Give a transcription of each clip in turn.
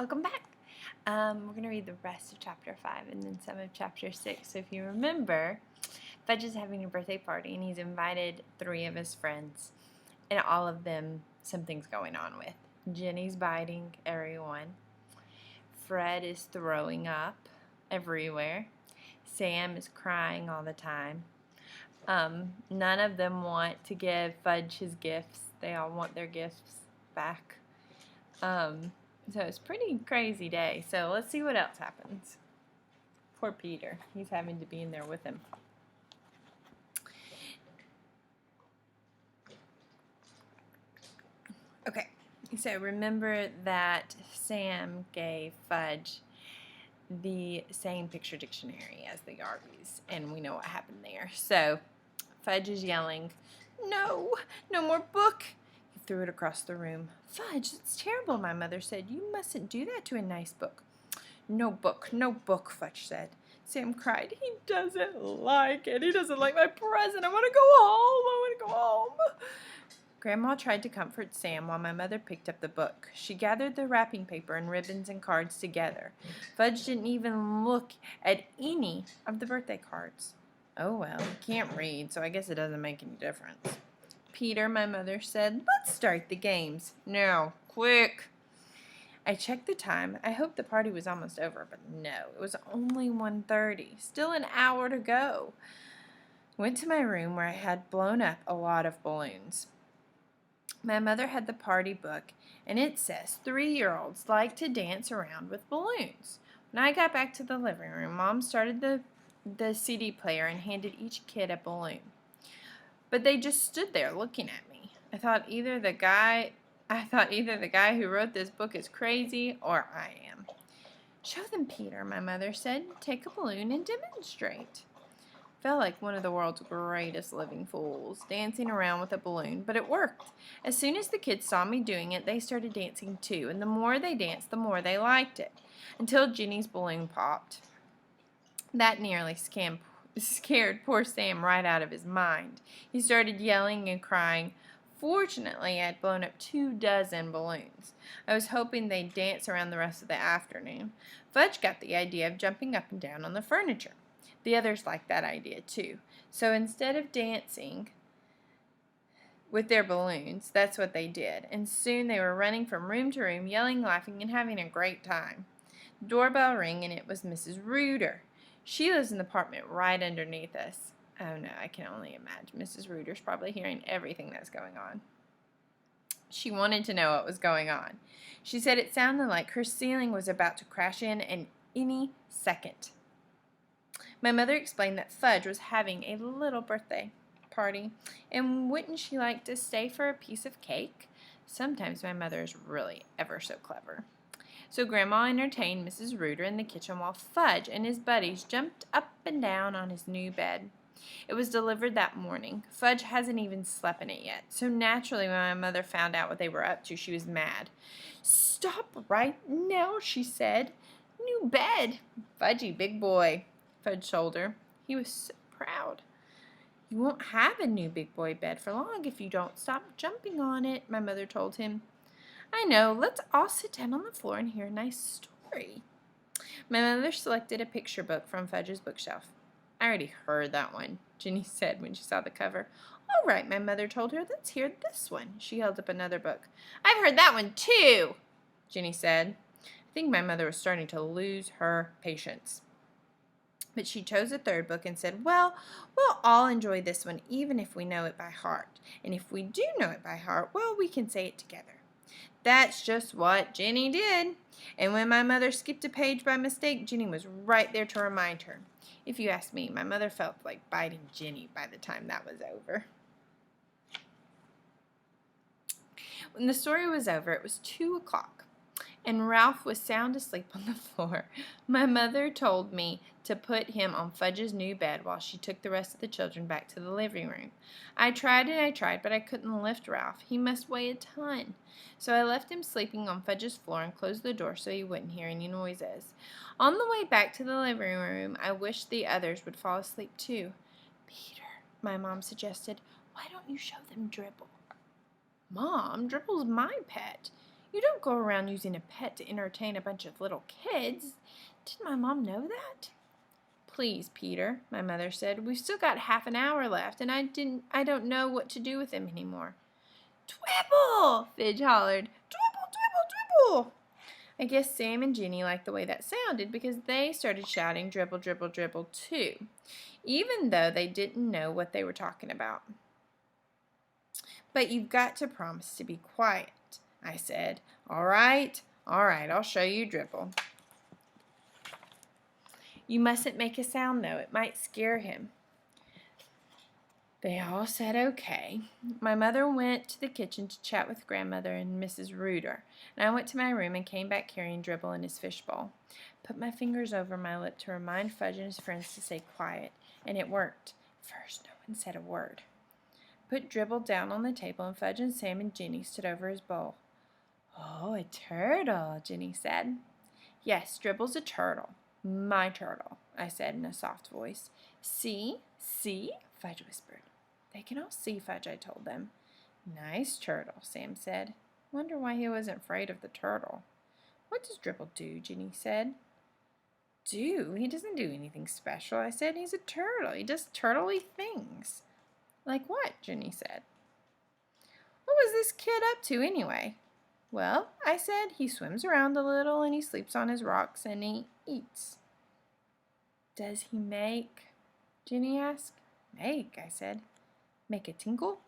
Welcome back. We're going to read the rest of chapter 5 and then some of chapter 6. So if you remember, Fudge is having a birthday party and he's invited 3 of his friends, and all of them something's going on with. Jenny's biting everyone. Fred is throwing up everywhere. Sam is crying all the time. None of them want to give Fudge his gifts. They all want their gifts back. So it's a pretty crazy day. So let's see what else happens. Poor Peter. He's having to be in there with him. Okay. So remember that Sam gave Fudge the same picture dictionary as the Yarbies, and we know what happened there. So Fudge is yelling, "No! No more book!" He threw it across the room. "Fudge, it's terrible," my mother said. "You mustn't do that to a nice book." "No book, no book," Fudge said. Sam cried. "He doesn't like it. He doesn't like my present. I want to go home. I want to go home." Grandma tried to comfort Sam while my mother picked up the book. She gathered the wrapping paper and ribbons and cards together. Fudge didn't even look at any of the birthday cards. "Oh well, he can't read, so I guess it doesn't make any difference." "Peter," my mother said, "let's start the games. Now, quick." I checked the time. I hoped the party was almost over, but no, it was only 1:30. Still an hour to go. I went to my room where I had blown up a lot of balloons. My mother had the party book, and it says 3-year-olds like to dance around with balloons. When I got back to the living room, Mom started the CD player and handed each kid a balloon. But they just stood there looking at me. I thought either the guy who wrote this book is crazy or I am. "Show them, Peter," my mother said. "Take a balloon and demonstrate." Felt like one of the world's greatest living fools, dancing around with a balloon, but it worked. As soon as the kids saw me doing it, they started dancing too, and the more they danced, the more they liked it, until Jenny's balloon popped. That nearly scared poor Sam right out of his mind. He started yelling and crying. Fortunately, I had blown up 24 balloons. I was hoping they'd dance around the rest of the afternoon. Fudge got the idea of jumping up and down on the furniture. The others liked that idea too. So instead of dancing with their balloons, that's what they did. And soon they were running from room to room, yelling, laughing, and having a great time. The doorbell rang, and it was Mrs. Reuter. She lives in the apartment right underneath us. Oh no, I can only imagine. Mrs. Reuter's probably hearing everything that's going on. She wanted to know what was going on. She said it sounded like her ceiling was about to crash in any second. My mother explained that Fudge was having a little birthday party, and wouldn't she like to stay for a piece of cake? Sometimes my mother is really ever so clever. So Grandma entertained Mrs. Reuter in the kitchen while Fudge and his buddies jumped up and down on his new bed. It was delivered that morning. Fudge hasn't even slept in it yet, so naturally when my mother found out what they were up to, she was mad. "Stop right now," she said. "New bed." "Fudgy, big boy," Fudge told her. He was so proud. "You won't have a new big boy bed for long if you don't stop jumping on it," my mother told him. "I know. Let's all sit down on the floor and hear a nice story." My mother selected a picture book from Fudge's bookshelf. "I already heard that one," Jenny said when she saw the cover. "All right," my mother told her. "Let's hear this one." She held up another book. "I've heard that one too," Jenny said. I think my mother was starting to lose her patience. But she chose a third book and said, "Well, we'll all enjoy this one even if we know it by heart. And if we do know it by heart, well, we can say it together." That's just what Jenny did. And when my mother skipped a page by mistake, Jenny was right there to remind her. If you ask me, my mother felt like biting Jenny by the time that was over. When the story was over, it was 2 o'clock, and Ralph was sound asleep on the floor. My mother told me to put him on Fudge's new bed while she took the rest of the children back to the living room. I tried and I tried, but I couldn't lift Ralph. He must weigh a ton. So I left him sleeping on Fudge's floor and closed the door so he wouldn't hear any noises. On the way back to the living room, I wished the others would fall asleep too. "Peter," my mom suggested, "why don't you show them Dribble?" "Mom, Dribble's my pet. You don't go around using a pet to entertain a bunch of little kids. Did my mom know that? Please, Peter, my mother said. We've still got half an hour left, and I don't know what to do with him anymore. Dwibble! Fidge hollered. Dwibble, dwibble, dwibble! I guess Sam and Jenny liked the way that sounded because they started shouting dribble, dribble, dribble too, even though they didn't know what they were talking about. But you've got to promise to be quiet, I said. All right, I'll show you dribble. You mustn't make a sound, though. It might scare him. They all said okay. My mother went to the kitchen to chat with Grandmother and Mrs. Reuter, and I went to my room and came back carrying Dribble in his fishbowl. Put my fingers over my lip to remind Fudge and his friends to stay quiet, and it worked. First, no one said a word. Put Dribble down on the table, and Fudge and Sam and Jenny stood over his bowl. Oh, a turtle, Jenny said. Yes, Dribble's a turtle. My turtle, I said in a soft voice. See? Fudge whispered. They can all see, Fudge, I told them. Nice turtle, Sam said. Wonder why he wasn't afraid of the turtle. What does Dribble do? Jenny said. Do? He doesn't do anything special, I said. He's a turtle. He does turtle-y things. Like what? Jenny said. What was this kid up to anyway? Well, I said, he swims around a little and he sleeps on his rocks and he eats. Does he make? Jenny asked. Make, I said. Make a tinkle?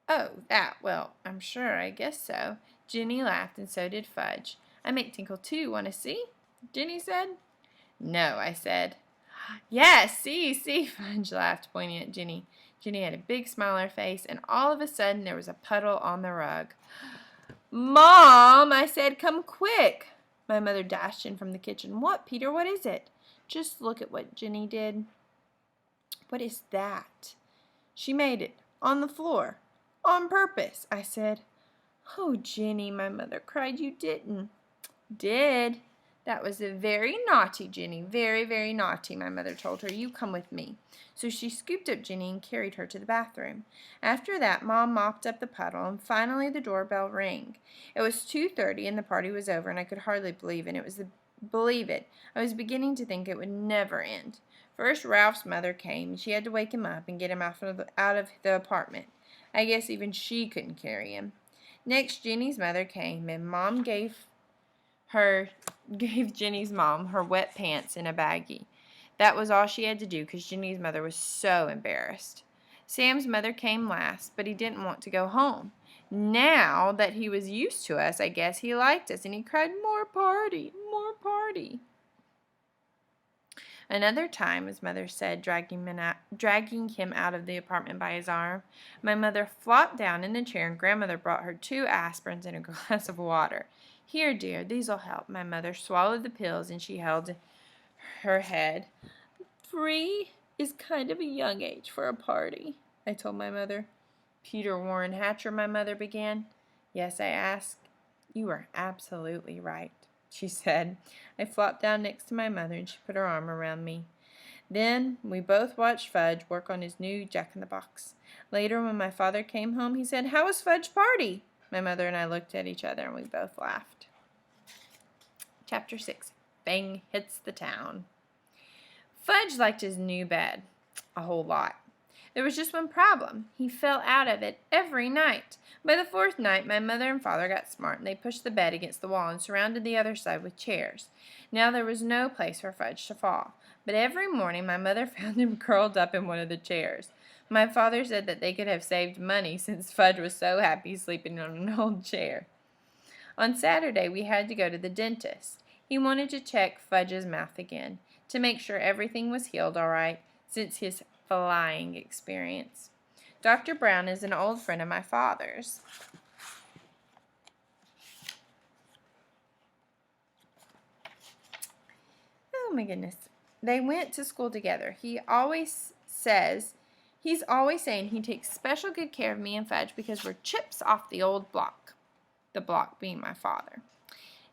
Oh, that, well, I'm sure, I guess so. Jenny laughed and so did Fudge. I make tinkle too, want to see? Jenny said. No, I said. Yes, see, Fudge laughed, pointing at Jenny. Jenny had a big smile on her face, and all of a sudden there was a puddle on the rug. Mom, I said, come quick. My mother dashed in from the kitchen. What, Peter, what is it? Just look at what Jenny did. What is that? She made it, on the floor, on purpose, I said. Oh, Jenny, my mother cried, you didn't. Did. That was very naughty, Jenny, very, very naughty, my mother told her. You come with me. So she scooped up Jenny and carried her to the bathroom. After that, Mom mopped up the puddle, and finally the doorbell rang. It was 2:30, and the party was over, and I could hardly believe it. I was beginning to think it would never end. First, Ralph's mother came, and she had to wake him up and get him out of the apartment. I guess even she couldn't carry him. Next, Jenny's mother came, and Mom gave Jenny's mom her wet pants in a baggie. That was all she had to do because Jenny's mother was so embarrassed. Sam's mother came last, but he didn't want to go home. Now that he was used to us, I guess he liked us, and he cried, more party, more party. Another time, his mother said, dragging him out of the apartment by his arm, my mother flopped down in the chair, and Grandmother brought her 2 aspirins and a glass of water. Here, dear, these'll help. My mother swallowed the pills, and she held her head. 3 is kind of a young age for a party, I told my mother. Peter Warren Hatcher, my mother began. Yes, I asked. You are absolutely right, she said. I flopped down next to my mother, and she put her arm around me. Then we both watched Fudge work on his new Jack-in-the-Box. Later, when my father came home, he said, How was Fudge's party? My mother and I looked at each other, and we both laughed. Chapter 6. Fang Hits the Town. Fudge liked his new bed a whole lot. There was just one problem. He fell out of it every night. By the 4th night, my mother and father got smart, and they pushed the bed against the wall and surrounded the other side with chairs. Now there was no place for Fudge to fall. But every morning, my mother found him curled up in one of the chairs. My father said that they could have saved money since Fudge was so happy sleeping on an old chair. On Saturday, we had to go to the dentist. He wanted to check Fudge's mouth again to make sure everything was healed all right since his flying experience. Dr. Brown is an old friend of my father's. Oh my goodness. They went to school together. He's always saying he takes special good care of me and Fudge because we're chips off the old block. The block being my father.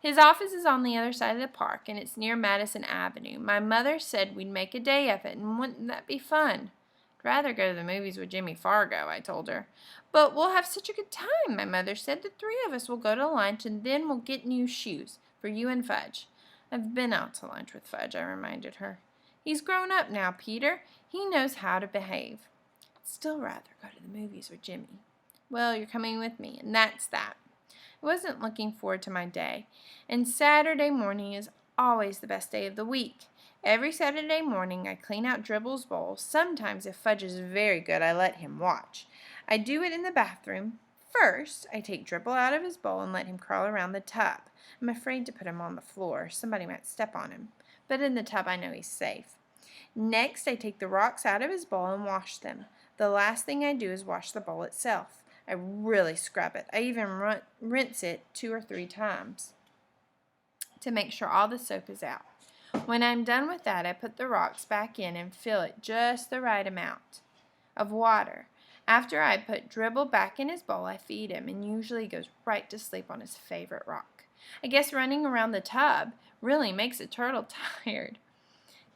His office is on the other side of the park, and it's near Madison Avenue. My mother said we'd make a day of it, and wouldn't that be fun? I'd rather go to the movies with Jimmy Fargo, I told her. But we'll have such a good time, my mother said. The three of us will go to lunch, and then we'll get new shoes for you and Fudge. I've been out to lunch with Fudge, I reminded her. He's grown up now, Peter. He knows how to behave. I'd still rather go to the movies with Jimmy. Well, you're coming with me, and that's that. I wasn't looking forward to my day, and Saturday morning is always the best day of the week. Every Saturday morning I clean out Dribble's bowl. Sometimes if Fudge is very good, I let him watch. I do it in the bathroom. First, I take Dribble out of his bowl and let him crawl around the tub. I'm afraid to put him on the floor. Somebody might step on him. But in the tub, I know he's safe. Next, I take the rocks out of his bowl and wash them. The last thing I do is wash the bowl itself. I really scrub it. I even rinse it 2 or 3 times to make sure all the soap is out. When I'm done with that, I put the rocks back in and fill it just the right amount of water. After I put Dribble back in his bowl, I feed him, and usually he goes right to sleep on his favorite rock. I guess running around the tub really makes a turtle tired.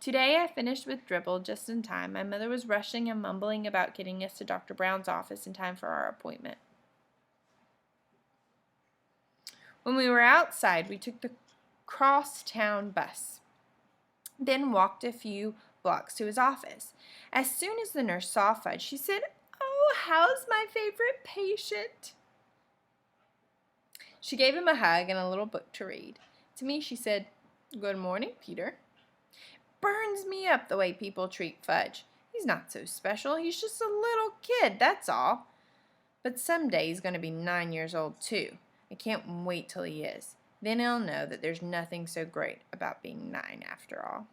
Today I finished with Dribble just in time. My mother was rushing and mumbling about getting us to Dr. Brown's office in time for our appointment. When we were outside, we took the crosstown bus, then walked a few blocks to his office. As soon as the nurse saw Fudge, she said, "Oh, how's my favorite patient?" She gave him a hug and a little book to read. To me, she said, "Good morning, Peter." Burns me up the way people treat Fudge. He's not so special. He's just a little kid, that's all. But someday he's going to be 9 years old, too. I can't wait till he is. Then he'll know that there's nothing so great about being 9 after all.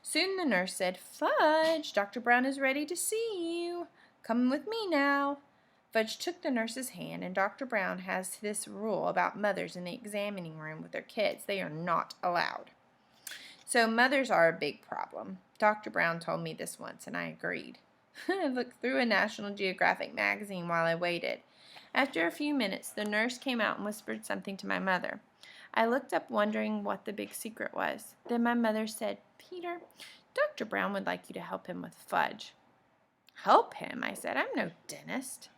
Soon the nurse said, "Fudge, Dr. Brown is ready to see you. Come with me now." Fudge took the nurse's hand, and Dr. Brown has this rule about mothers in the examining room with their kids. They are not allowed. So mothers are a big problem. Dr. Brown told me this once, and I agreed. I looked through a National Geographic magazine while I waited. After a few minutes, the nurse came out and whispered something to my mother. I looked up wondering what the big secret was. Then my mother said, "Peter, Dr. Brown would like you to help him with Fudge." "Help him?" I said. "I'm no dentist."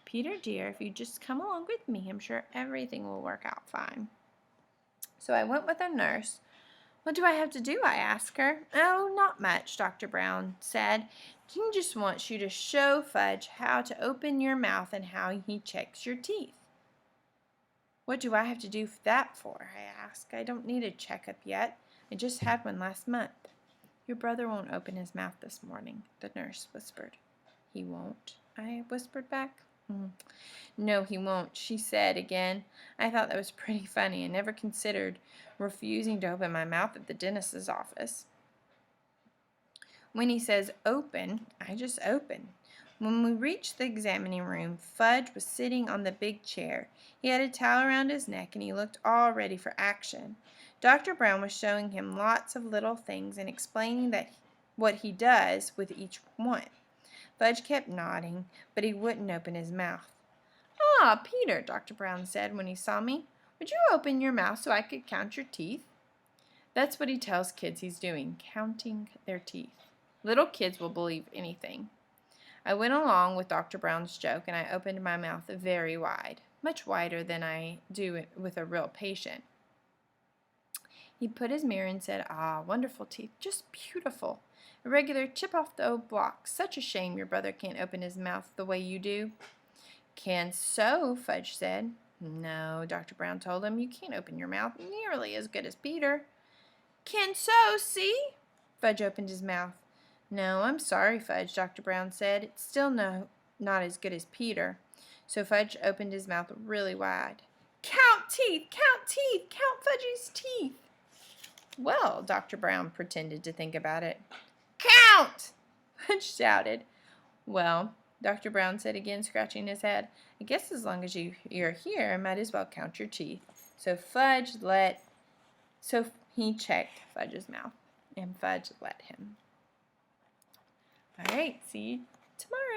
"Peter, dear, if you just come along with me, I'm sure everything will work out fine." So I went with the nurse. "What do I have to do?" I asked her. "Oh, not much," Dr. Brown said. "He just wants you to show Fudge how to open your mouth and how he checks your teeth." "What do I have to do that for?" I asked. "I don't need a checkup yet. I just had one last month." "Your brother won't open his mouth this morning," the nurse whispered. "He won't?" I whispered back. "No, he won't," she said again. I thought that was pretty funny. I never considered refusing to open my mouth at the dentist's office. When he says open, I just open. When we reached the examining room, Fudge was sitting on the big chair. He had a towel around his neck, and he looked all ready for action. Dr. Brown was showing him lots of little things and explaining what he does with each one. Fudge kept nodding, but he wouldn't open his mouth. "Ah, Peter," Dr. Brown said when he saw me, "would you open your mouth so I could count your teeth?" That's what he tells kids he's doing, counting their teeth. Little kids will believe anything. I went along with Dr. Brown's joke, and I opened my mouth very wide, much wider than I do with a real patient. He put his mirror and said, "Ah, wonderful teeth, just beautiful. A regular chip off the old block. Such a shame your brother can't open his mouth the way you do." "Can so," Fudge said. "No," Dr. Brown told him, "you can't open your mouth nearly as good as Peter." "Can so, see?" Fudge opened his mouth. "No, I'm sorry, Fudge," Dr. Brown said. "It's still not as good as Peter." So Fudge opened his mouth really wide. "Count teeth! Count teeth! Count Fudge's teeth!" "Well," Dr. Brown pretended to think about it. "Count!" Fudge shouted. "Well," Dr. Brown said again, scratching his head, "I guess as long as you're here, I might as well count your teeth." So he checked Fudge's mouth, and Fudge let him. All right, see you tomorrow.